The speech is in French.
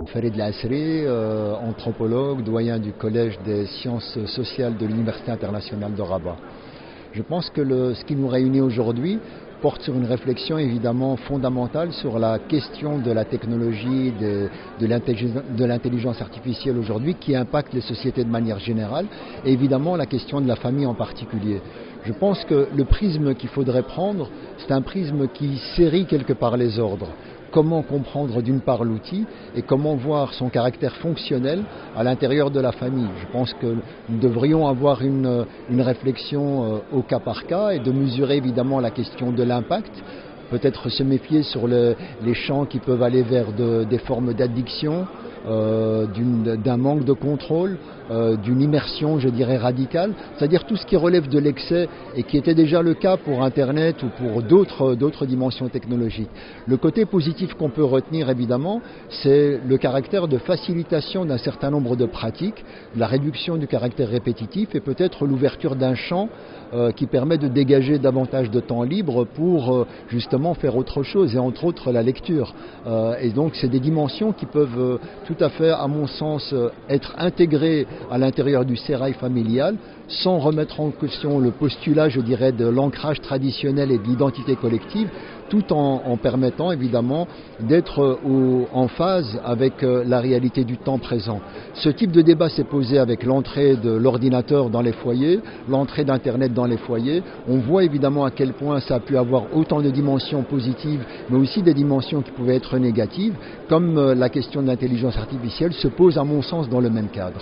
Farid Lasri, anthropologue, doyen du Collège des sciences sociales de l'Université internationale de Rabat. Je pense que ce qui nous réunit aujourd'hui porte sur une réflexion évidemment fondamentale sur la question de la technologie, de l'intelligence artificielle aujourd'hui qui impacte les sociétés de manière générale et évidemment la question de la famille en particulier. Je pense que le prisme qu'il faudrait prendre, c'est un prisme qui série quelque part les ordres. Comment comprendre d'une part l'outil et comment voir son caractère fonctionnel à l'intérieur de la famille. Je pense que nous devrions avoir une réflexion au cas par cas et de mesurer évidemment la question de l'impact. Peut-être se méfier sur les champs qui peuvent aller vers des formes d'addiction, d'un manque de contrôle, d'une immersion, je dirais, radicale, c'est-à-dire tout ce qui relève de l'excès et qui était déjà le cas pour Internet ou pour d'autres dimensions technologiques. Le côté positif qu'on peut retenir, évidemment, c'est le caractère de facilitation d'un certain nombre de pratiques, la réduction du caractère répétitif et peut-être l'ouverture d'un champ qui permet de dégager davantage de temps libre pour justement faire autre chose et entre autres la lecture. Et donc c'est des dimensions qui peuvent tout à fait, à mon sens, être intégrées à l'intérieur du sérail familial sans remettre en question le postulat, je dirais, de l'ancrage traditionnel et de l'identité collective, tout en permettant évidemment d'être en phase avec la réalité du temps présent. Ce type de débat s'est posé avec l'entrée de l'ordinateur dans les foyers, l'entrée d'Internet dans les foyers. On voit évidemment à quel point ça a pu avoir autant de dimensions positives, mais aussi des dimensions qui pouvaient être négatives, comme la question de l'intelligence artificielle se pose à mon sens dans le même cadre.